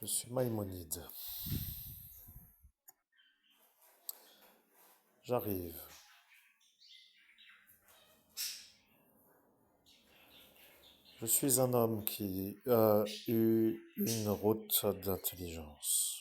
Je suis Maïmonide. J'arrive. Je suis un homme qui a eu une route d'intelligence.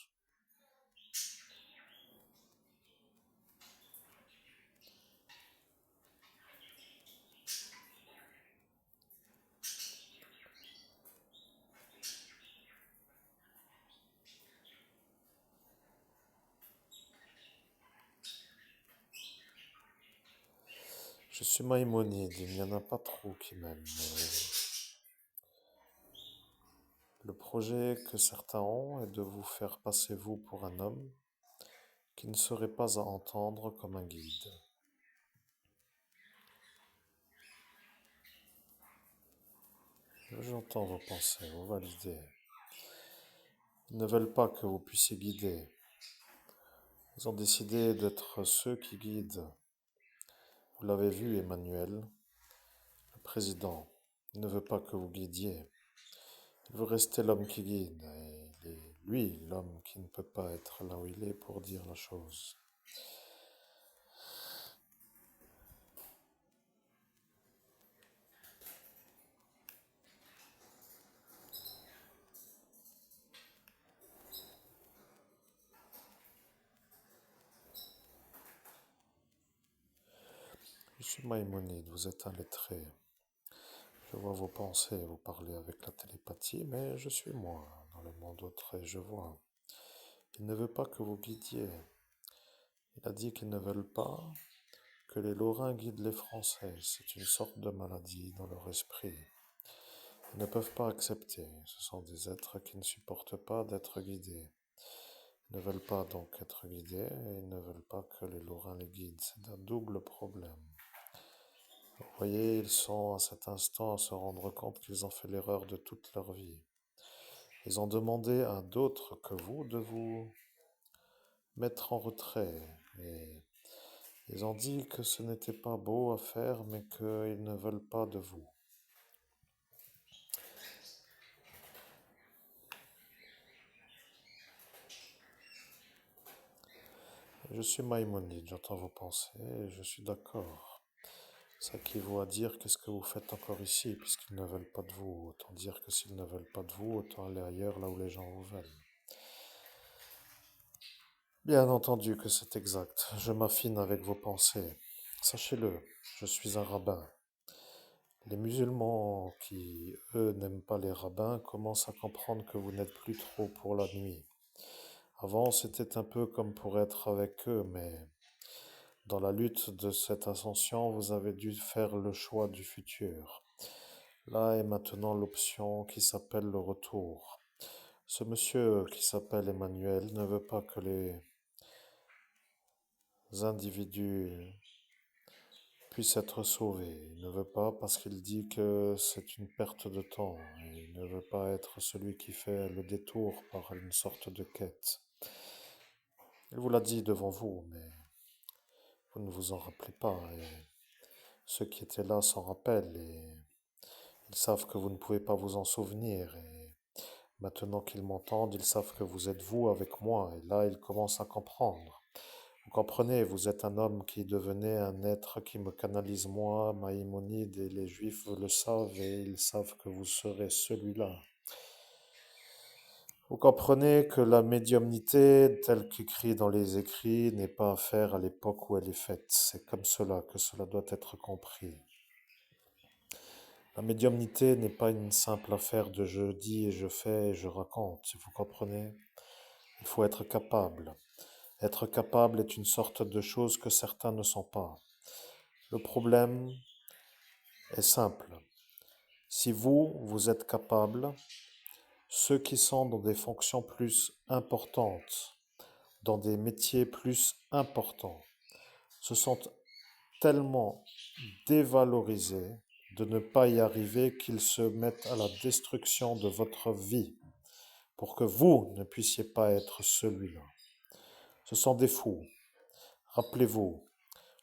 Je suis Maïmonide, il n'y en a pas trop qui m'aiment. Le projet que certains ont est de vous faire passer vous pour un homme qui ne serait pas à entendre comme un guide. J'entends vos pensées, vos validez. Ils ne veulent pas que vous puissiez guider. Ils ont décidé d'être ceux qui guident. Vous l'avez vu, Emmanuel, le président ne veut pas que vous guidiez. Il veut rester l'homme qui guide. Et il est, lui, l'homme qui ne peut pas être là où il est pour dire la chose. Je suis Maïmonide, vous êtes un lettré. Je vois vos pensées, vous parlez avec la télépathie, mais je suis moi, dans le monde autre, et je vois. Il ne veut pas que vous guidiez. Il a dit qu'ils ne veulent pas que les Lorrains guident les Français. C'est une sorte de maladie dans leur esprit. Ils ne peuvent pas accepter. Ce sont des êtres qui ne supportent pas d'être guidés. Ils ne veulent pas donc être guidés et ils ne veulent pas que les Lorrains les guident. C'est un double problème. Vous voyez, ils sont à cet instant à se rendre compte qu'ils ont fait l'erreur de toute leur vie. Ils ont demandé à d'autres que vous de vous mettre en retrait. Et ils ont dit que ce n'était pas beau à faire, mais qu'ils ne veulent pas de vous. Je suis Maïmonide, j'entends vos pensées et je suis d'accord. Ça équivaut à dire qu'est-ce que vous faites encore ici, puisqu'ils ne veulent pas de vous. Autant dire que s'ils ne veulent pas de vous, autant aller ailleurs là où les gens vous veulent. Bien entendu que c'est exact. Je m'affine avec vos pensées. Sachez-le, je suis un rabbin. Les musulmans qui, eux, n'aiment pas les rabbins commencent à comprendre que vous n'êtes plus trop pour la nuit. Avant, c'était un peu comme pour être avec eux, mais dans la lutte de cette ascension, vous avez dû faire le choix du futur. Là est maintenant l'option qui s'appelle le retour. Ce monsieur qui s'appelle Emmanuel ne veut pas que les individus puissent être sauvés. Il ne veut pas parce qu'il dit que c'est une perte de temps. Et il ne veut pas être celui qui fait le détour par une sorte de quête. Il vous l'a dit devant vous, mais vous ne vous en rappelez pas. Et ceux qui étaient là s'en rappellent et ils savent que vous ne pouvez pas vous en souvenir. Et maintenant qu'ils m'entendent, ils savent que vous êtes vous avec moi. Et là, ils commencent à comprendre. Vous comprenez, vous êtes un homme qui devenait un être qui me canalise moi, Maïmonide, et les Juifs le savent et ils savent que vous serez celui-là. Vous comprenez que la médiumnité, telle qu'écrit dans les écrits, n'est pas à faire à l'époque où elle est faite. C'est comme cela que cela doit être compris. La médiumnité n'est pas une simple affaire de je dis et je fais et je raconte, vous comprenez? Il faut être capable. Être capable est une sorte de chose que certains ne sont pas. Le problème est simple. Si vous, vous êtes capable, ceux qui sont dans des fonctions plus importantes, dans des métiers plus importants, se sont tellement dévalorisés de ne pas y arriver qu'ils se mettent à la destruction de votre vie pour que vous ne puissiez pas être celui-là. Ce sont des fous. Rappelez-vous,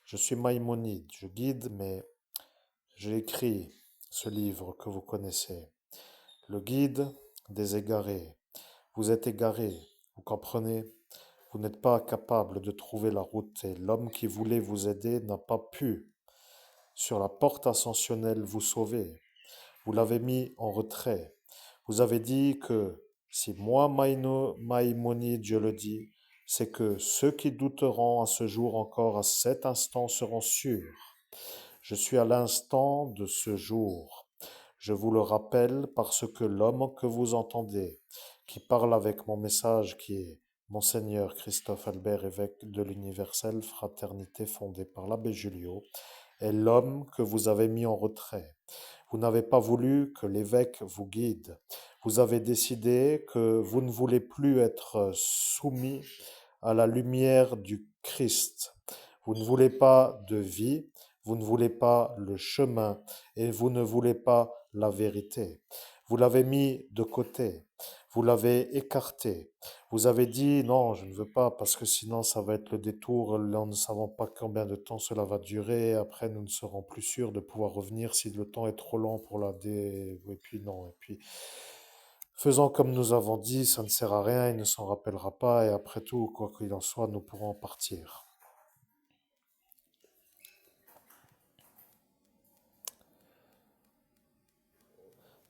je suis Maïmonide, je guide, mais j'ai écrit ce livre que vous connaissez, le guide des égarés. Vous êtes égaré, vous comprenez? Vous n'êtes pas capable de trouver la route et l'homme qui voulait vous aider n'a pas pu, sur la porte ascensionnelle, vous sauver. Vous l'avez mis en retrait. Vous avez dit que si moi, Maïmonide, je le dis, c'est que ceux qui douteront à ce jour encore, à cet instant, seront sûrs. Je suis à l'instant de ce jour. Je vous le rappelle parce que l'homme que vous entendez, qui parle avec mon message, qui est Monseigneur Christophe Albert, évêque de l'universelle fraternité fondée par l'abbé Julio, est l'homme que vous avez mis en retrait. Vous n'avez pas voulu que l'évêque vous guide. Vous avez décidé que vous ne voulez plus être soumis à la lumière du Christ. Vous ne voulez pas de vie, vous ne voulez pas le chemin et vous ne voulez pas la vérité. Vous l'avez mis de côté, vous l'avez écarté. Vous avez dit non, je ne veux pas parce que sinon ça va être le détour. Nous ne savons pas combien de temps cela va durer. Après, nous ne serons plus sûrs de pouvoir revenir si le temps est trop long pour la dé. Et puis non. Et puis, faisons comme nous avons dit, ça ne sert à rien, il ne s'en rappellera pas. Et après tout, quoi qu'il en soit, nous pourrons partir.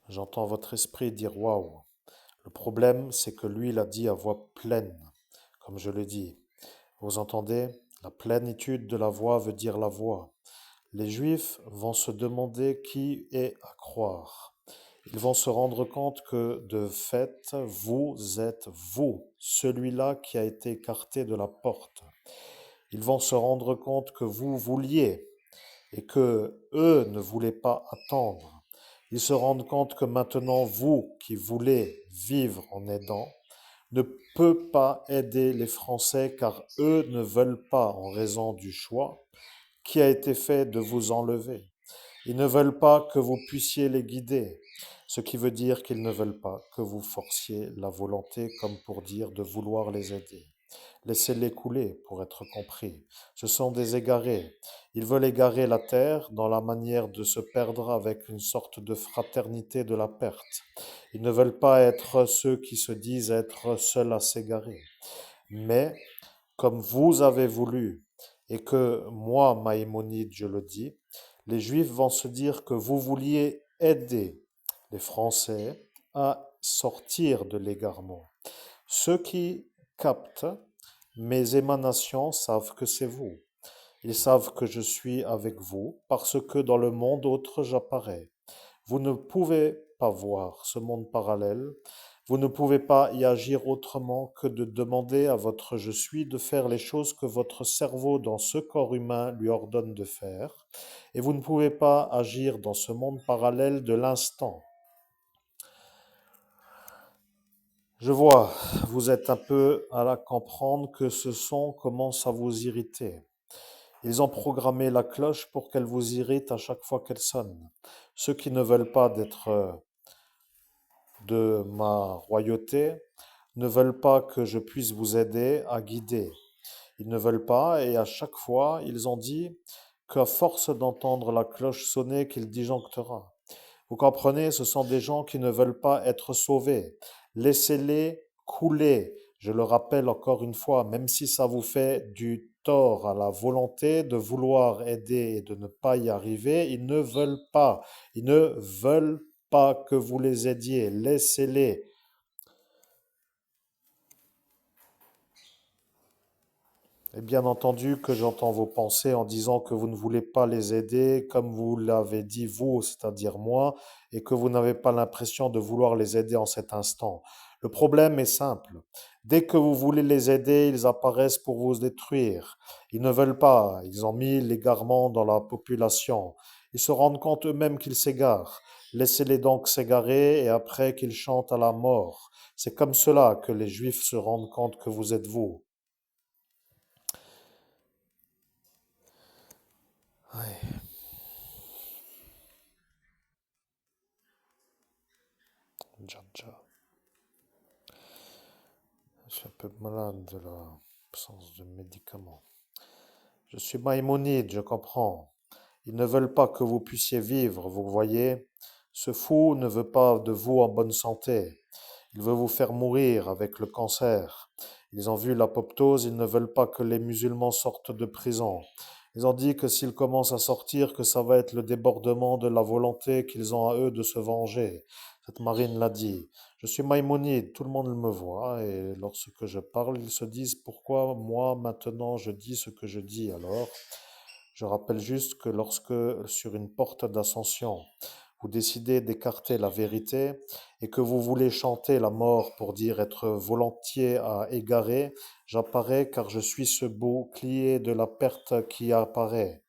J'entends votre esprit dire waouh. Le problème, c'est que lui l'a dit à voix pleine, comme je le dis. Vous entendez? La plénitude de la voix veut dire la voix. Les Juifs vont se demander qui est à croire. Ils vont se rendre compte que, de fait, vous êtes vous, celui-là qui a été écarté de la porte. Ils vont se rendre compte que vous vouliez et que eux ne voulaient pas attendre. Ils se rendent compte que maintenant, vous qui voulez vivre en aidant, ne peut pas aider les Français car eux ne veulent pas en raison du choix qui a été fait de vous enlever. Ils ne veulent pas que vous puissiez les guider, ce qui veut dire qu'ils ne veulent pas que vous forciez la volonté, comme pour dire de vouloir les aider. Laissez-les couler pour être compris. Ce sont des égarés. Ils veulent égarer la terre dans la manière de se perdre avec une sorte de fraternité de la perte. Ils ne veulent pas être ceux qui se disent être seuls à s'égarer. Mais, comme vous avez voulu, et que moi, Maïmonide, je le dis, les Juifs vont se dire que vous vouliez aider les Français à sortir de l'égarement. Ceux qui captent mes émanations savent que c'est vous. Ils savent que je suis avec vous parce que dans le monde autre j'apparais. Vous ne pouvez pas voir ce monde parallèle. Vous ne pouvez pas y agir autrement que de demander à votre je suis de faire les choses que votre cerveau dans ce corps humain lui ordonne de faire. Et vous ne pouvez pas agir dans ce monde parallèle de l'instant. Je vois, vous êtes un peu à la comprendre que ce son commence à vous irriter. Ils ont programmé la cloche pour qu'elle vous irrite à chaque fois qu'elle sonne. Ceux qui ne veulent pas d'être de ma royauté ne veulent pas que je puisse vous aider à guider. Ils ne veulent pas et à chaque fois, ils ont dit qu'à force d'entendre la cloche sonner, qu'il disjonctera. Vous comprenez, ce sont des gens qui ne veulent pas être sauvés. Laissez-les couler. Je le rappelle encore une fois, même si ça vous fait du tort à la volonté de vouloir aider et de ne pas y arriver, ils ne veulent pas. Ils ne veulent pas que vous les aidiez. Laissez-les. Et bien entendu que j'entends vos pensées en disant que vous ne voulez pas les aider comme vous l'avez dit vous, c'est-à-dire moi, et que vous n'avez pas l'impression de vouloir les aider en cet instant. Le problème est simple. Dès que vous voulez les aider, ils apparaissent pour vous détruire. Ils ne veulent pas. Ils ont mis l'égarement dans la population. Ils se rendent compte eux-mêmes qu'ils s'égarent. Laissez-les donc s'égarer et après qu'ils chantent à la mort. C'est comme cela que les Juifs se rendent compte que vous êtes vous. Ouais. Jaja. Je suis un peu malade de l'absence de médicaments. Je suis Maïmonide, je comprends. Ils ne veulent pas que vous puissiez vivre, vous voyez. Ce fou ne veut pas de vous en bonne santé. Il veut vous faire mourir avec le cancer. Ils ont vu l'apoptose, ils ne veulent pas que les musulmans sortent de prison. Ils ont dit que s'ils commencent à sortir, que ça va être le débordement de la volonté qu'ils ont à eux de se venger. Cette marine l'a dit. Je suis Maïmonide, tout le monde me voit, et lorsque je parle, ils se disent pourquoi moi maintenant je dis ce que je dis alors. Je rappelle juste que lorsque sur une porte d'ascension, vous décidez d'écarter la vérité et que vous voulez chanter la mort pour dire être volontiers à égarer, j'apparais car je suis ce bouclier de la perte qui apparaît.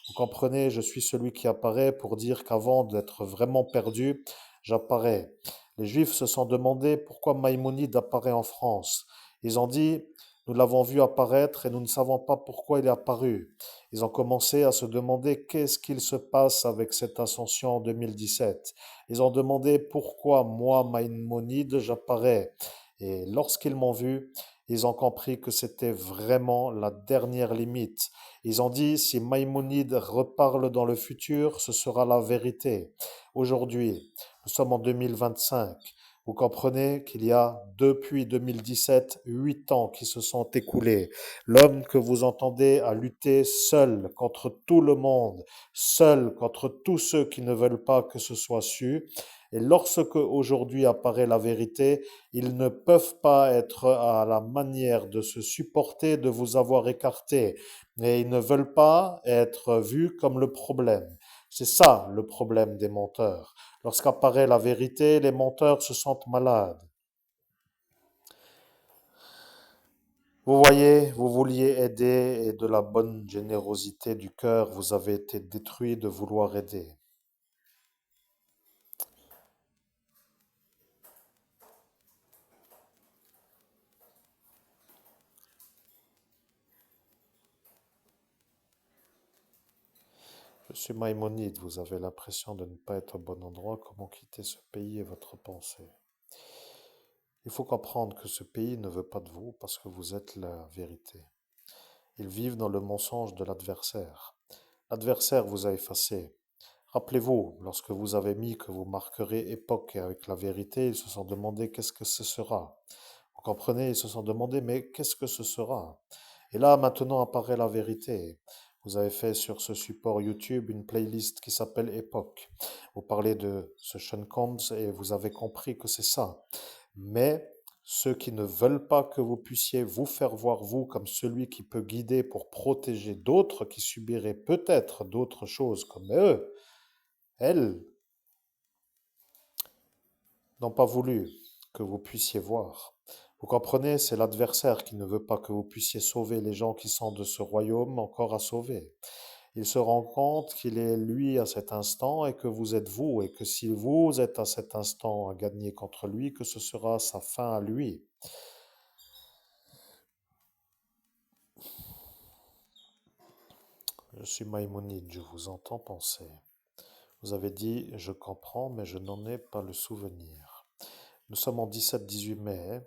Vous comprenez, je suis celui qui apparaît pour dire qu'avant d'être vraiment perdu, j'apparais. Les Juifs se sont demandé pourquoi Maïmonide apparaît en France. Ils ont dit, nous l'avons vu apparaître et nous ne savons pas pourquoi il est apparu. Ils ont commencé à se demander qu'est-ce qu'il se passe avec cette ascension en 2017. Ils ont demandé pourquoi moi, Maïmonide, j'apparais. Et lorsqu'ils m'ont vu, ils ont compris que c'était vraiment la dernière limite. Ils ont dit, si Maïmonide reparle dans le futur, ce sera la vérité. Aujourd'hui, nous sommes en 2025. Vous comprenez qu'il y a depuis 2017, 8 ans qui se sont écoulés. L'homme que vous entendez a lutté seul contre tout le monde, seul contre tous ceux qui ne veulent pas que ce soit su. Et lorsque aujourd'hui apparaît la vérité, ils ne peuvent pas être à la manière de se supporter de vous avoir écarté. Et ils ne veulent pas être vus comme le problème. C'est ça le problème des menteurs. Lorsqu'apparaît la vérité, les menteurs se sentent malades. Vous voyez, vous vouliez aider et de la bonne générosité du cœur, vous avez été détruit de vouloir aider. Je suis Maïmonide, vous avez l'impression de ne pas être au bon endroit, comment quitter ce pays et votre pensée. Il faut comprendre que ce pays ne veut pas de vous parce que vous êtes la vérité. Ils vivent dans le mensonge de l'adversaire. L'adversaire vous a effacé. Rappelez-vous, lorsque vous avez mis que vous marquerez époque avec la vérité, ils se sont demandé qu'est-ce que ce sera. Vous comprenez, ils se sont demandé mais qu'est-ce que ce sera? Et là, maintenant apparaît la vérité. Vous avez fait sur ce support YouTube une playlist qui s'appelle Époque. Vous parlez de ce Sean Combs et vous avez compris que c'est ça. Mais ceux qui ne veulent pas que vous puissiez vous faire voir vous comme celui qui peut guider pour protéger d'autres qui subiraient peut-être d'autres choses comme eux, elles n'ont pas voulu que vous puissiez voir. Vous comprenez, c'est l'adversaire qui ne veut pas que vous puissiez sauver les gens qui sont de ce royaume encore à sauver. Il se rend compte qu'il est lui à cet instant et que vous êtes vous, et que si vous êtes à cet instant à gagner contre lui, que ce sera sa fin à lui. Je suis Maïmonide, je vous entends penser. Vous avez dit, je comprends, mais je n'en ai pas le souvenir. Nous sommes en 17-18 mai,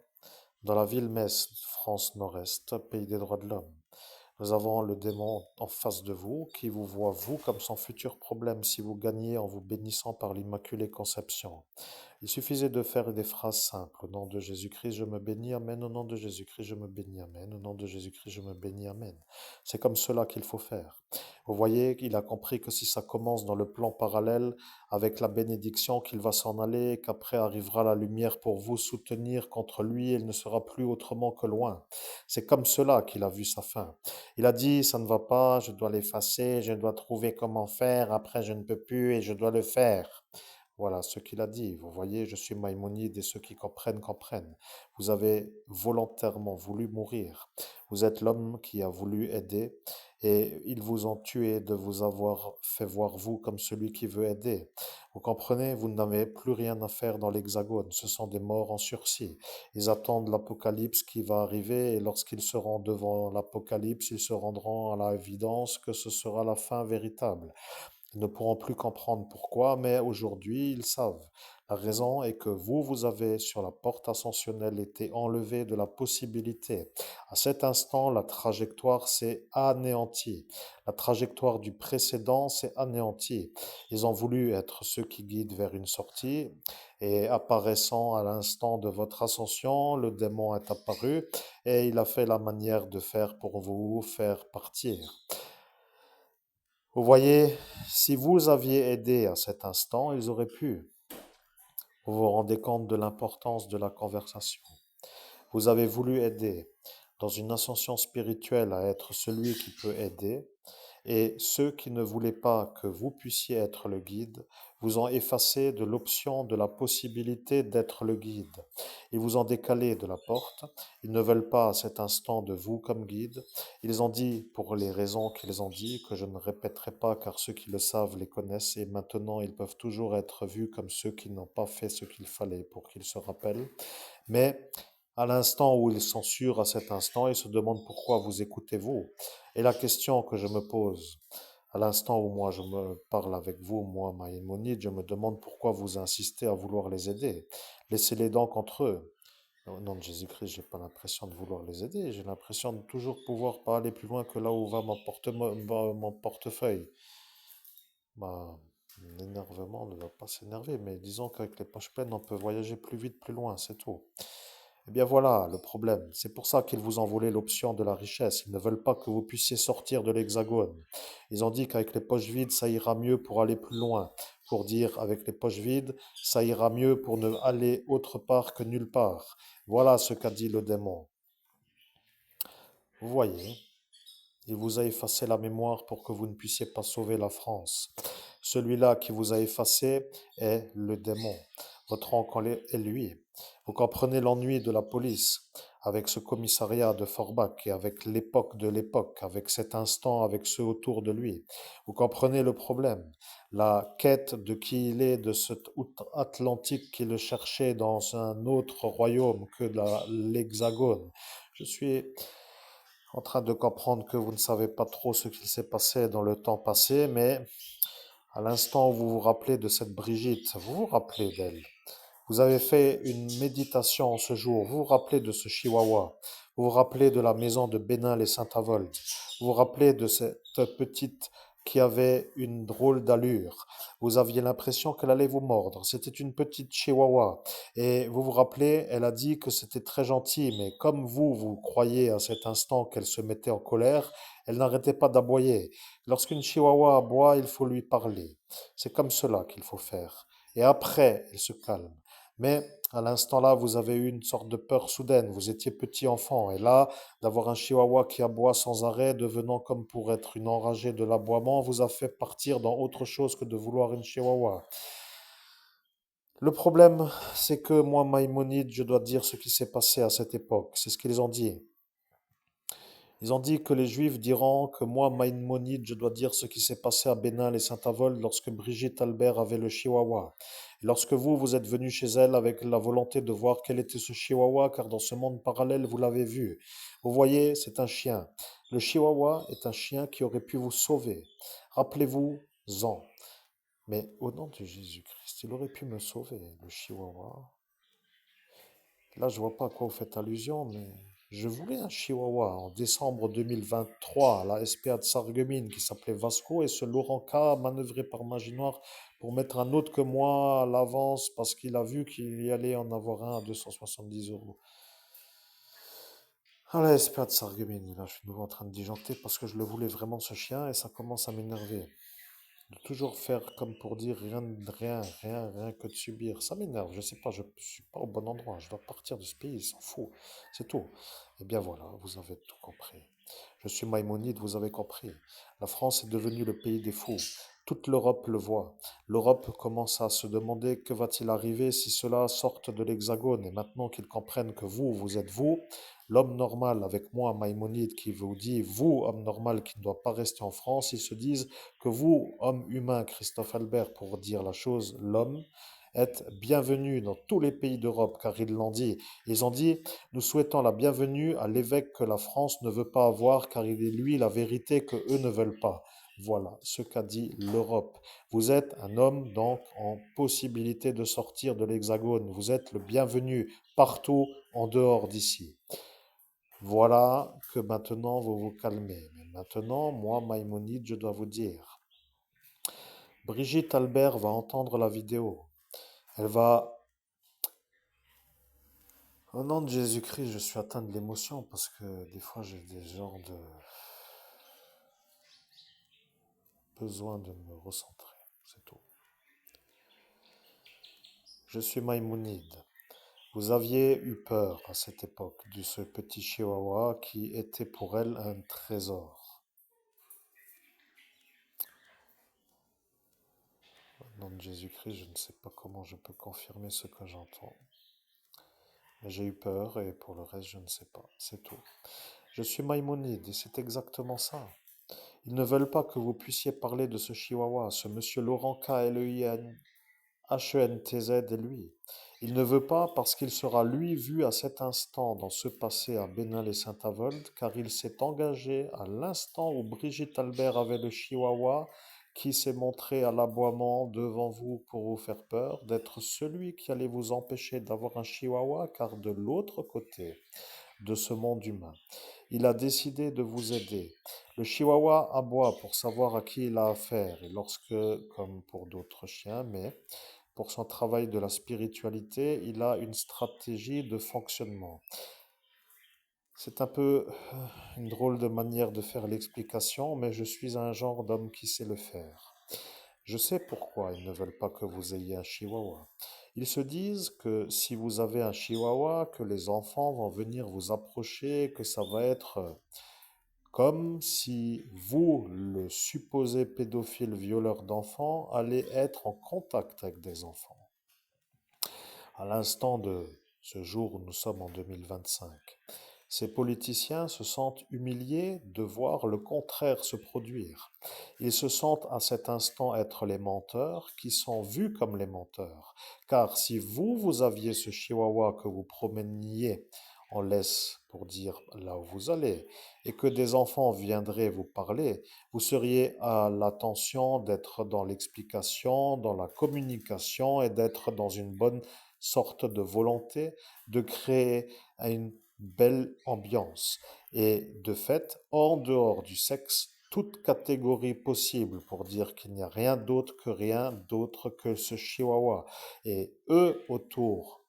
dans la ville Metz, France Nord-Est, pays des droits de l'homme. Nous avons le démon en face de vous, qui vous voit vous comme son futur problème si vous gagnez en vous bénissant par l'Immaculée Conception. Il suffisait de faire des phrases simples. Au nom de Jésus-Christ, je me bénis, Amen. Au nom de Jésus-Christ, je me bénis, Amen. Au nom de Jésus-Christ, je me bénis, Amen. C'est comme cela qu'il faut faire. Vous voyez, il a compris que si ça commence dans le plan parallèle, avec la bénédiction, qu'il va s'en aller, et qu'après arrivera la lumière pour vous soutenir contre lui, il ne sera plus autrement que loin. C'est comme cela qu'il a vu sa fin. Il a dit, ça ne va pas, je dois l'effacer, je dois trouver comment faire, après je ne peux plus et je dois le faire. Voilà ce qu'il a dit. Vous voyez, je suis Maïmonide et ceux qui comprennent, comprennent. Vous avez volontairement voulu mourir. Vous êtes l'homme qui a voulu aider et ils vous ont tué de vous avoir fait voir vous comme celui qui veut aider. Vous comprenez, vous n'avez plus rien à faire dans l'Hexagone. Ce sont des morts en sursis. Ils attendent l'Apocalypse qui va arriver et lorsqu'ils seront devant l'Apocalypse, ils se rendront à l'évidence que ce sera la fin véritable. Ils ne pourront plus comprendre pourquoi, mais aujourd'hui, ils savent. La raison est que vous, vous avez sur la porte ascensionnelle été enlevé de la possibilité. À cet instant, la trajectoire s'est anéantie. La trajectoire du précédent s'est anéantie. Ils ont voulu être ceux qui guident vers une sortie et apparaissant à l'instant de votre ascension, le démon est apparu et il a fait la manière de faire pour vous faire partir. Vous voyez, si vous aviez aidé à cet instant, ils auraient pu. Vous vous rendez compte de l'importance de la conversation. Vous avez voulu aider dans une ascension spirituelle à être celui qui peut aider, et ceux qui ne voulaient pas que vous puissiez être le guide vous ont effacé de l'option, de la possibilité d'être le guide. Ils vous ont décalé de la porte. Ils ne veulent pas à cet instant de vous comme guide. Ils ont dit, pour les raisons qu'ils ont dit, que je ne répéterai pas car ceux qui le savent les connaissent et maintenant ils peuvent toujours être vus comme ceux qui n'ont pas fait ce qu'il fallait pour qu'ils se rappellent. Mais à l'instant où ils sont sûrs à cet instant, ils se demandent pourquoi vous écoutez-vous. Et la question que je me pose, à l'instant où moi je me parle avec vous, moi, Maïmonide, je me demande pourquoi vous insistez à vouloir les aider. Laissez-les donc entre eux. Au nom de Jésus-Christ, j'ai pas l'impression de vouloir les aider. J'ai l'impression de toujours pouvoir pas aller plus loin que là où va mon portefeuille. Bah, l'énervement ne va pas s'énerver, mais disons qu'avec les poches pleines, on peut voyager plus vite, plus loin, c'est tout. Eh bien voilà le problème. C'est pour ça qu'ils vous ont volé l'option de la richesse. Ils ne veulent pas que vous puissiez sortir de l'hexagone. Ils ont dit qu'avec les poches vides, ça ira mieux pour aller plus loin. Pour dire avec les poches vides, ça ira mieux pour ne aller autre part que nulle part. Voilà ce qu'a dit le démon. Vous voyez, il vous a effacé la mémoire pour que vous ne puissiez pas sauver la France. Celui-là qui vous a effacé est le démon. Votre oncle est lui. Vous comprenez l'ennui de la police avec ce commissariat de Forbach et avec l'époque de l'époque, avec cet instant, avec ceux autour de lui. Vous comprenez le problème, la quête de qui il est, de cet outre-Atlantique qui le cherchait dans un autre royaume que l'Hexagone. Je suis en train de comprendre que vous ne savez pas trop ce qui s'est passé dans le temps passé, mais à l'instant où vous vous rappelez de cette Brigitte, vous vous rappelez d'elle. Vous avez fait une méditation ce jour, vous vous rappelez de ce chihuahua, vous vous rappelez de la maison de Bénin les Saint-Avold, vous vous rappelez de cette petite qui avait une drôle d'allure. Vous aviez l'impression qu'elle allait vous mordre. C'était une petite chihuahua. Et vous vous rappelez, elle a dit que c'était très gentil, mais comme vous croyez à cet instant qu'elle se mettait en colère, elle n'arrêtait pas d'aboyer. Lorsqu'une chihuahua aboie, il faut lui parler. C'est comme cela qu'il faut faire. Et après, elle se calme. Mais à l'instant là, vous avez eu une sorte de peur soudaine. Vous étiez petit enfant. Et là, d'avoir un chihuahua qui aboie sans arrêt, devenant comme pour être une enragée de l'aboiement, vous a fait partir dans autre chose que de vouloir une chihuahua. Le problème, c'est que moi, Maïmonide, je dois dire ce qui s'est passé à cette époque. C'est ce qu'ils ont dit. Ils ont dit que les Juifs diront que moi, Maïmonide, je dois dire ce qui s'est passé à Bénin et Saint-Avold lorsque Brigitte Albert avait le chihuahua. Et lorsque vous, vous êtes venu chez elle avec la volonté de voir quel était ce chihuahua, car dans ce monde parallèle, vous l'avez vu. Vous voyez, c'est un chien. Le chihuahua est un chien qui aurait pu vous sauver. Rappelez-vous-en. Mais au nom de Jésus-Christ, il aurait pu me sauver, le chihuahua. Là, je vois pas à quoi vous faites allusion, mais je voulais un chihuahua en décembre 2023 à la SPA de Sarreguemines qui s'appelait Vasco et ce Laurent K a manœuvré par magie noire pour mettre un autre que moi à l'avance parce qu'il a vu qu'il y allait en avoir un à 270 euros. À la SPA de Sarreguemines, là, je suis de nouveau en train de disjoncter parce que je le voulais vraiment ce chien et ça commence à m'énerver. De toujours faire comme pour dire rien, rien, rien, rien que de subir. Ça m'énerve, je sais pas, je suis pas au bon endroit, je dois partir de ce pays, il s'en fout, c'est tout. Eh bien voilà, vous avez tout compris. Je suis Maïmonide, vous avez compris. La France est devenue le pays des fous. Toute l'Europe le voit. L'Europe commence à se demander que va-t-il arriver si cela sorte de l'Hexagone. Et maintenant qu'ils comprennent que vous, vous êtes vous, l'homme normal avec moi, Maïmonide, qui vous dit, vous, homme normal qui ne doit pas rester en France, ils se disent que vous, homme humain, Christophe Albert, pour dire la chose, l'homme, êtes bienvenu dans tous les pays d'Europe, car ils l'ont dit. Ils ont dit, nous souhaitons la bienvenue à l'évêque que la France ne veut pas avoir, car il est lui la vérité que eux ne veulent pas. Voilà ce qu'a dit l'Europe. Vous êtes un homme donc en possibilité de sortir de l'Hexagone. Vous êtes le bienvenu partout en dehors d'ici. Voilà que maintenant vous vous calmez. Mais maintenant, moi, Maïmonide, je dois vous dire, Brigitte Albert va entendre la vidéo. Elle va... Au nom de Jésus-Christ, je suis atteint de l'émotion parce que des fois j'ai des genres de besoin de me recentrer. C'est tout. Je suis Maïmonide. Vous aviez eu peur à cette époque de ce petit chihuahua qui était pour elle un trésor. Au nom de Jésus-Christ, je ne sais pas comment je peux confirmer ce que j'entends. Mais j'ai eu peur et pour le reste, je ne sais pas. C'est tout. Je suis Maïmonide et c'est exactement ça. Ils ne veulent pas que vous puissiez parler de ce chihuahua, ce monsieur Laurent KLEIN HENTZ et lui. Il ne veut pas parce qu'il sera lui vu à cet instant dans ce passé à Bénal et Saint-Avold, car il s'est engagé à l'instant où Brigitte Albert avait le chihuahua qui s'est montré à l'aboiement devant vous pour vous faire peur, d'être celui qui allait vous empêcher d'avoir un chihuahua, car de l'autre côté de ce monde humain, il a décidé de vous aider. Le chihuahua aboie pour savoir à qui il a affaire, et lorsque, comme pour d'autres chiens, mais pour son travail de la spiritualité, il a une stratégie de fonctionnement. C'est un peu une drôle de manière de faire l'explication, mais je suis un genre d'homme qui sait le faire. Je sais pourquoi ils ne veulent pas que vous ayez un chihuahua. Ils se disent que si vous avez un chihuahua, que les enfants vont venir vous approcher, que ça va être comme si vous, le supposé pédophile violeur d'enfants, allez être en contact avec des enfants. À l'instant de ce jour où nous sommes en 2025, ces politiciens se sentent humiliés de voir le contraire se produire. Ils se sentent à cet instant être les menteurs qui sont vus comme les menteurs. Car si vous, vous aviez ce chihuahua que vous promeniez en laisse pour dire là où vous allez, et que des enfants viendraient vous parler, vous seriez à l'attention d'être dans l'explication, dans la communication et d'être dans une bonne sorte de volonté de créer une belle ambiance. Et de fait, en dehors du sexe, toute catégorie possible pour dire qu'il n'y a rien d'autre que ce chihuahua. Et eux autour,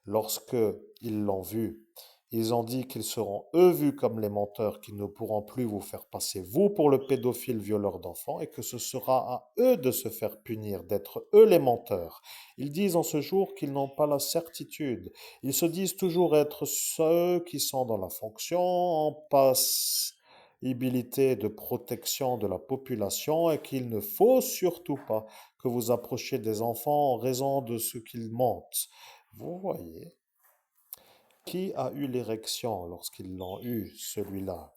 lorsque ils l'ont vu, ils ont dit qu'ils seront eux vus comme les menteurs, qu'ils ne pourront plus vous faire passer vous pour le pédophile violeur d'enfants et que ce sera à eux de se faire punir, d'être eux les menteurs. Ils disent en ce jour qu'ils n'ont pas la certitude. Ils se disent toujours être ceux qui sont dans la fonction en possibilité de protection de la population et qu'il ne faut surtout pas que vous approchiez des enfants en raison de ce qu'ils mentent. Vous voyez, qui a eu l'érection lorsqu'ils l'ont eu, celui-là?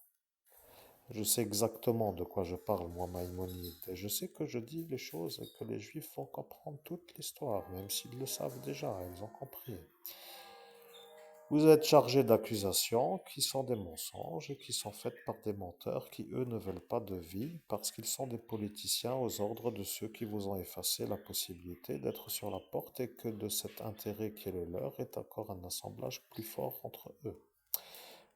Je sais exactement de quoi je parle, moi, Maïmonide, et je sais que je dis les choses et que les Juifs vont comprendre toute l'histoire, même s'ils le savent déjà, ils ont compris. Vous êtes chargé d'accusations qui sont des mensonges et qui sont faites par des menteurs qui, eux, ne veulent pas de vie parce qu'ils sont des politiciens aux ordres de ceux qui vous ont effacé la possibilité d'être sur la porte et que de cet intérêt qui est le leur est encore un assemblage plus fort entre eux.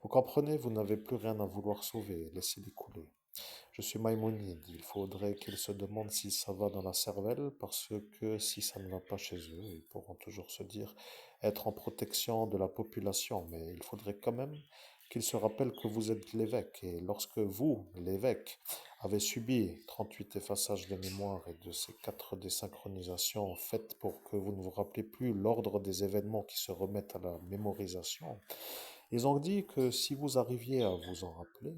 Vous comprenez, vous n'avez plus rien à vouloir sauver, laissez-les couler. Je suis Maïmonide, il faudrait qu'ils se demandent si ça va dans la cervelle, parce que si ça ne va pas chez eux, ils pourront toujours se dire être en protection de la population, mais il faudrait quand même qu'ils se rappellent que vous êtes l'évêque, et lorsque vous, l'évêque, avez subi 38 effaçages de mémoire et de ces 4 désynchronisations faites pour que vous ne vous rappelez plus l'ordre des événements qui se remettent à la mémorisation, ils ont dit que si vous arriviez à vous en rappeler,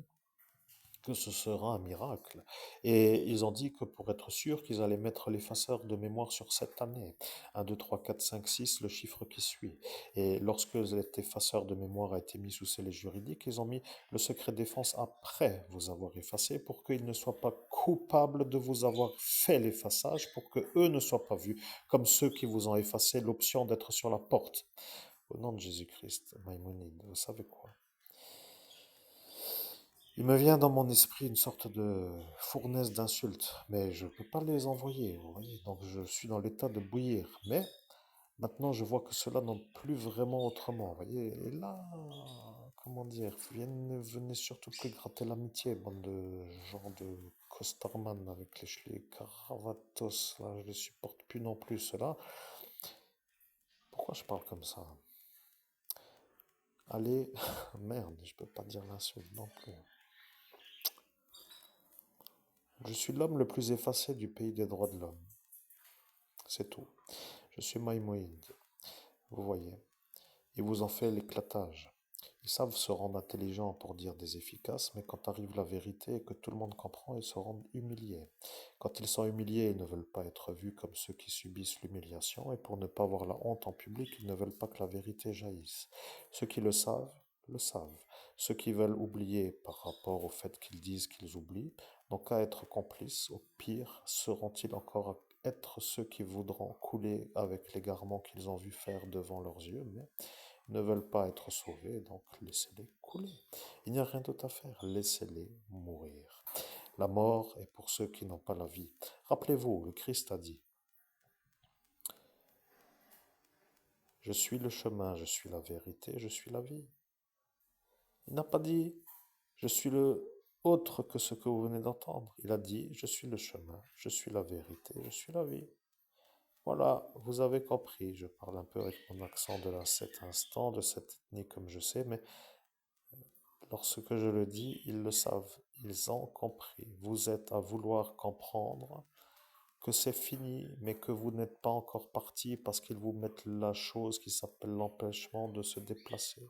que ce sera un miracle. Et ils ont dit que pour être sûr qu'ils allaient mettre l'effaceur de mémoire sur cette année. 1, 2, 3, 4, 5, 6, le chiffre qui suit. Et lorsque cet effaceur de mémoire a été mis sous scellé juridique, ils ont mis le secret défense après vous avoir effacé pour qu'ils ne soient pas coupables de vous avoir fait l'effaçage, pour que eux ne soient pas vus comme ceux qui vous ont effacé l'option d'être sur la porte. Au nom de Jésus-Christ, Maïmonide, vous savez quoi? Il me vient dans mon esprit une sorte de fournaise d'insultes, mais je ne peux pas les envoyer, vous voyez. Donc je suis dans l'état de bouillir. Mais maintenant, je vois que cela n'en plus vraiment autrement, vous voyez. Et là, comment dire, venez surtout plus gratter l'amitié, bande de gens de Costarman avec les caravatos, là, je les supporte plus non plus, cela. Pourquoi je parle comme ça? Allez, merde, je peux pas dire l'insulte non plus. Je suis l'homme le plus effacé du pays des droits de l'homme. C'est tout. Je suis Maïmoïde, vous voyez. Il vous en fait l'éclatage. Ils savent se rendre intelligents pour dire des efficaces, mais quand arrive la vérité et que tout le monde comprend, ils se rendent humiliés. Quand ils sont humiliés, ils ne veulent pas être vus comme ceux qui subissent l'humiliation, et pour ne pas avoir la honte en public, ils ne veulent pas que la vérité jaillisse. Ceux qui le savent, le savent. Ceux qui veulent oublier par rapport au fait qu'ils disent qu'ils oublient, n'ont qu'à être complices. Au pire, seront-ils encore à être ceux qui voudront couler avec l'égarement qu'ils ont vu faire devant leurs yeux, mais ne veulent pas être sauvés, donc laissez-les couler. Il n'y a rien d'autre à faire, laissez-les mourir. La mort est pour ceux qui n'ont pas la vie. Rappelez-vous, le Christ a dit, je suis le chemin, je suis la vérité, je suis la vie. Il n'a pas dit, je suis le autre que ce que vous venez d'entendre. Il a dit, je suis le chemin, je suis la vérité, je suis la vie. Voilà, vous avez compris. Je parle un peu avec mon accent de là, cet instant, de cette ethnie comme je sais, mais lorsque je le dis, ils le savent, ils ont compris. Vous êtes à vouloir comprendre que c'est fini, mais que vous n'êtes pas encore parti parce qu'ils vous mettent la chose qui s'appelle l'empêchement de se déplacer.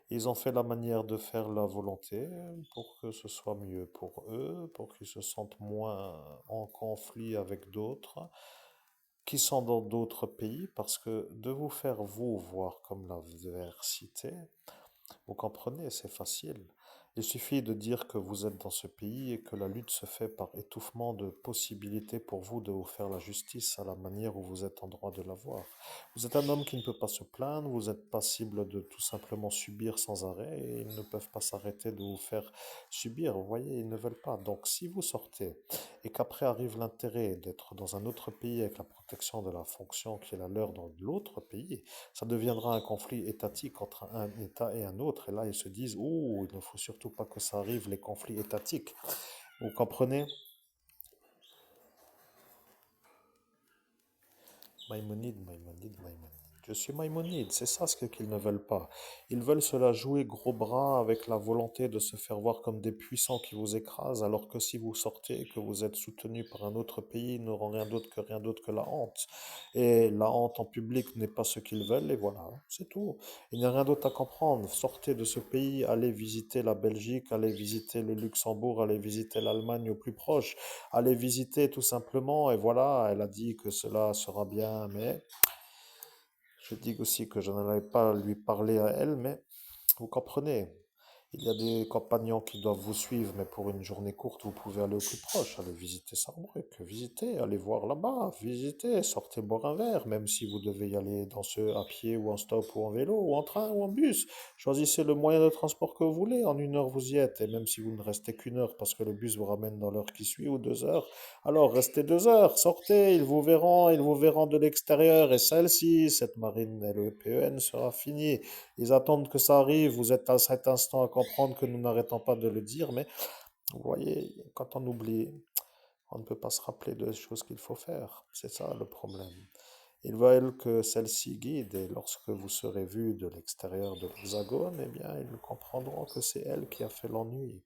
Ils ont fait la manière de faire la volonté pour que ce soit mieux pour eux, pour qu'ils se sentent moins en conflit avec d'autres qui sont dans d'autres pays, parce que de vous faire vous voir comme l'adversité, vous comprenez, c'est facile. Il suffit de dire que vous êtes dans ce pays et que la lutte se fait par étouffement de possibilités pour vous de vous faire la justice à la manière où vous êtes en droit de l'avoir. Vous êtes un homme qui ne peut pas se plaindre, vous êtes passible de tout simplement subir sans arrêt et ils ne peuvent pas s'arrêter de vous faire subir. Vous voyez, ils ne veulent pas. Donc si vous sortez et qu'après arrive l'intérêt d'être dans un autre pays avec la protection de la fonction qui est la leur dans l'autre pays, ça deviendra un conflit étatique entre un État et un autre. Et là, ils se disent, oh, il ne faut surtout pas que ça arrive, les conflits étatiques. Vous comprenez? Maïmonide, Maïmonide, Maïmonide. Je suis Maïmonide, c'est ça ce qu'ils ne veulent pas. Ils veulent se la jouer gros bras avec la volonté de se faire voir comme des puissants qui vous écrasent, alors que si vous sortez et que vous êtes soutenu par un autre pays, ils n'auront rien d'autre que la honte. Et la honte en public n'est pas ce qu'ils veulent, et voilà, c'est tout. Il n'y a rien d'autre à comprendre. Sortez de ce pays, allez visiter la Belgique, allez visiter le Luxembourg, allez visiter l'Allemagne au plus proche. Allez visiter tout simplement, et voilà, elle a dit que cela sera bien, mais je dis aussi que je n'allais pas lui parler à elle, mais vous comprenez, il y a des compagnons qui doivent vous suivre, mais pour une journée courte, vous pouvez aller au plus proche, aller visiter Sarrebruck, visiter, aller voir là-bas, visiter, sortez boire un verre, même si vous devez y aller dans ce à pied ou en stop ou en vélo ou en train ou en bus. Choisissez le moyen de transport que vous voulez, en 1 heure vous y êtes, et même si vous ne restez qu'1 heure parce que le bus vous ramène dans l'heure qui suit ou 2 heures, alors restez 2 heures, sortez, ils vous verront de l'extérieur, et celle-ci, cette marine LEPEN sera finie. Ils attendent que ça arrive. Vous êtes à cet instant à comprendre que nous n'arrêtons pas de le dire, mais vous voyez, quand on oublie, on ne peut pas se rappeler des choses qu'il faut faire. C'est ça le problème. Ils veulent que celle-ci guide, et lorsque vous serez vu de l'extérieur de l'hexagone, eh bien, ils comprendront que c'est elle qui a fait l'ennui.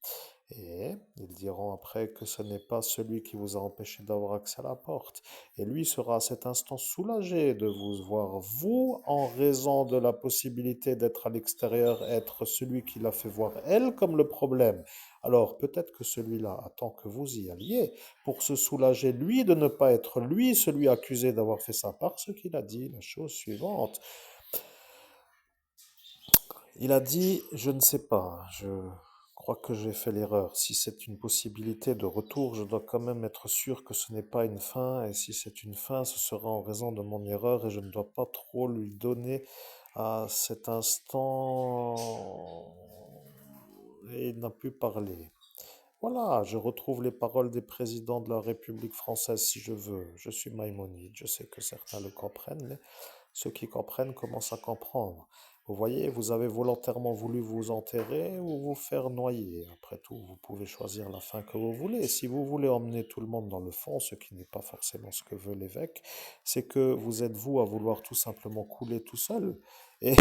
Et ils diront après que ce n'est pas celui qui vous a empêché d'avoir accès à la porte. Et lui sera à cet instant soulagé de vous voir, vous, en raison de la possibilité d'être à l'extérieur, être celui qui l'a fait voir elle comme le problème. Alors peut-être que celui-là attend que vous y alliez pour se soulager, lui, de ne pas être lui celui accusé d'avoir fait ça, parce qu'il a dit la chose suivante. Il a dit, je ne sais pas, je crois que j'ai fait l'erreur. Si c'est une possibilité de retour, je dois quand même être sûr que ce n'est pas une fin, et si c'est une fin, ce sera en raison de mon erreur, et je ne dois pas trop lui donner à cet instant et il n'a plus parlé. Voilà, je retrouve les paroles des présidents de la République française si je veux. Je suis Maïmonide, je sais que certains le comprennent, mais ceux qui comprennent commencent à comprendre. Vous voyez, vous avez volontairement voulu vous enterrer ou vous faire noyer. Après tout, vous pouvez choisir la fin que vous voulez. Si vous voulez emmener tout le monde dans le fond, ce qui n'est pas forcément ce que veut l'évêque, c'est que vous êtes vous à vouloir tout simplement couler tout seul. Et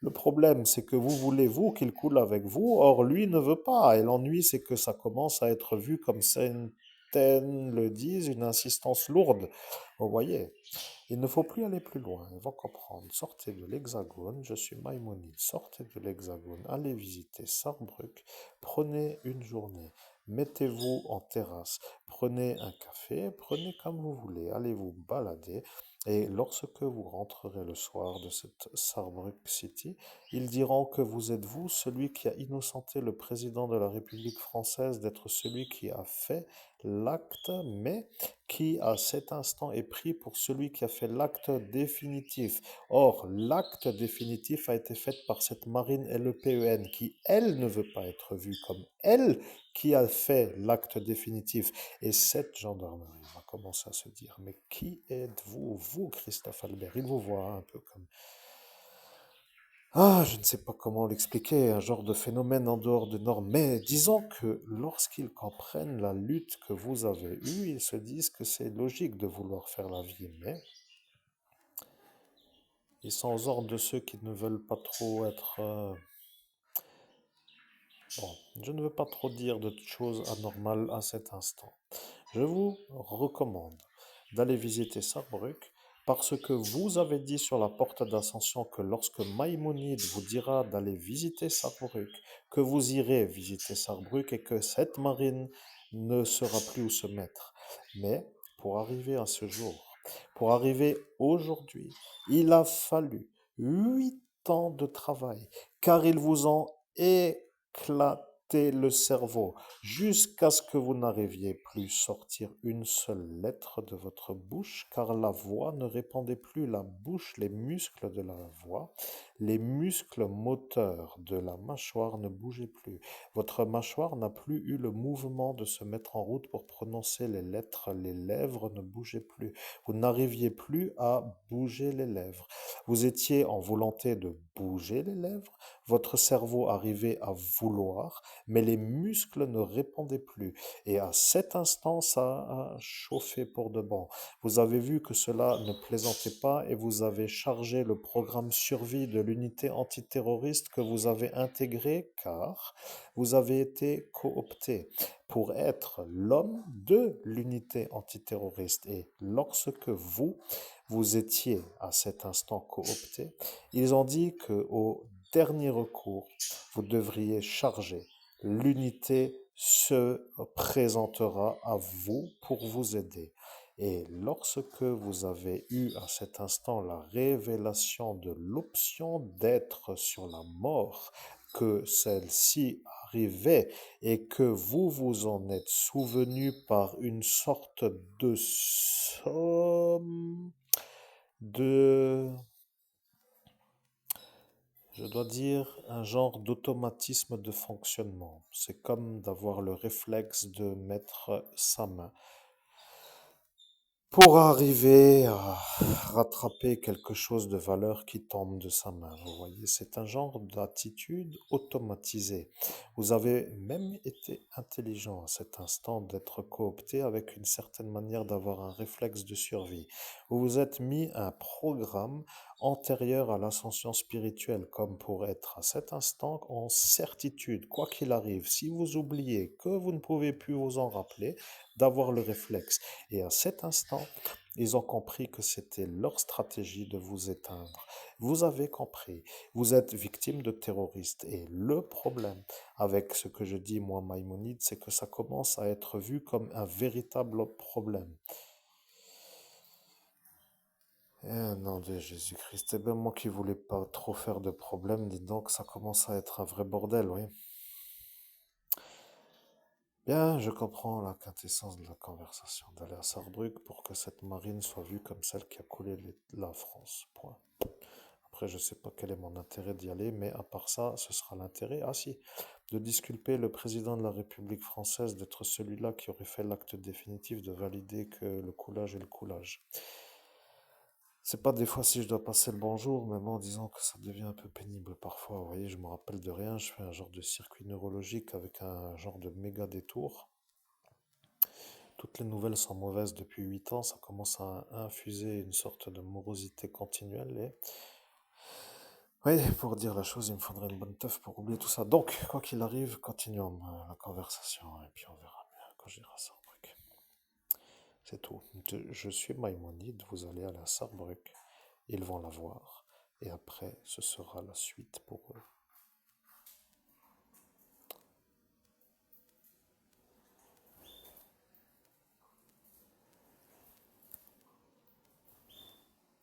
le problème, c'est que vous voulez, vous, qu'il coule avec vous, or lui ne veut pas. Et l'ennui, c'est que ça commence à être vu, comme certaines le disent, une insistance lourde. Vous voyez, il ne faut plus aller plus loin, ils vont comprendre. Sortez de l'Hexagone, je suis Maïmonide, sortez de l'Hexagone, allez visiter Sarrebruck, prenez une journée, mettez-vous en terrasse, prenez un café, prenez comme vous voulez, allez vous balader. Et lorsque vous rentrerez le soir de cette Sarrebruck City, ils diront que vous êtes vous, celui qui a innocenté le président de la République française d'être celui qui a fait l'acte, mais qui à cet instant est pris pour celui qui a fait l'acte définitif. Or, l'acte définitif a été fait par cette marine LEPEN qui, elle, ne veut pas être vue comme elle qui a fait l'acte définitif. Et cette gendarmerie va commencer à se dire, mais qui êtes-vous, vous, Christophe Albert? Il vous voit un peu comme je ne sais pas comment l'expliquer, un genre de phénomène en dehors des normes. Mais disons que lorsqu'ils comprennent la lutte que vous avez eue, ils se disent que c'est logique de vouloir faire la vie. Mais ils sont aux ordres de ceux qui ne veulent pas trop être... Bon, je ne veux pas trop dire de choses anormales à cet instant. Je vous recommande d'aller visiter Sarrebruck parce que vous avez dit sur la porte d'ascension que lorsque Maïmonide vous dira d'aller visiter Sarrebruck, que vous irez visiter Sarrebruck et que cette marine ne saura plus où se mettre. Mais pour arriver à ce jour, pour arriver aujourd'hui, il a fallu 8 ans de travail car ils vous ont éclaté le cerveau jusqu'à ce que vous n'arriviez plus sortir une seule lettre de votre bouche, car la voix ne répondait plus. La bouche, les muscles de la voix, les muscles moteurs de la mâchoire ne bougeaient plus. Votre mâchoire n'a plus eu le mouvement de se mettre en route pour prononcer les lettres. Les lèvres ne bougeaient plus. Vous n'arriviez plus à bouger les lèvres. Vous étiez en volonté de bouger les lèvres. Votre cerveau arrivait à vouloir, mais les muscles ne répondaient plus. Et à cet instant, ça a chauffé pour de bon. Vous avez vu que cela ne plaisantait pas et vous avez chargé le programme survie de l'unité antiterroriste que vous avez intégré car vous avez été coopté pour être l'homme de l'unité antiterroriste. Et lorsque vous étiez à cet instant coopté, ils ont dit que au dernier recours, vous devriez charger. L'unité se présentera à vous pour vous aider. Et lorsque vous avez eu à cet instant la révélation de l'option d'être sur la mort, que celle-ci arrivait et que vous vous en êtes souvenu par une sorte de somme de je dois dire, un genre d'automatisme de fonctionnement. C'est comme d'avoir le réflexe de mettre sa main pour arriver à rattraper quelque chose de valeur qui tombe de sa main. Vous voyez, c'est un genre d'attitude automatisée. Vous avez même été intelligent à cet instant d'être coopté avec une certaine manière d'avoir un réflexe de survie. Vous vous êtes mis un programme antérieur à l'ascension spirituelle, comme pour être à cet instant en certitude, quoi qu'il arrive. Si vous oubliez que vous ne pouvez plus vous en rappeler, d'avoir le réflexe. Et à cet instant, ils ont compris que c'était leur stratégie de vous éteindre. Vous avez compris, vous êtes victime de terroristes. Et le problème avec ce que je dis, moi, Maïmonide, c'est que ça commence à être vu comme un véritable problème. Nom de Jésus-Christ, eh bien moi qui voulais pas trop faire de problème, dis donc, ça commence à être un vrai bordel, oui. Bien, je comprends la quintessence de la conversation, d'aller à Sarrebruck pour que cette marine soit vue comme celle qui a coulé la France. Point. Après, je sais pas quel est mon intérêt d'y aller, mais à part ça, ce sera l'intérêt, ah si, de disculper le président de la République française d'être celui-là qui aurait fait l'acte définitif de valider que le coulage est le coulage. C'est pas des fois si je dois passer le bonjour, mais bon, disons que ça devient un peu pénible parfois. Vous voyez, je me rappelle de rien, je fais un genre de circuit neurologique avec un genre de méga détour. Toutes les nouvelles sont mauvaises depuis 8 ans, ça commence à infuser une sorte de morosité continuelle. Et oui, pour dire la chose, il me faudrait une bonne teuf pour oublier tout ça. Donc, quoi qu'il arrive, continuons la conversation et puis on verra bien quand j'irai à Sarrebruck. C'est tout. Je suis Maïmonide, vous allez aller à Sarrebruck, ils vont la voir et après ce sera la suite pour eux.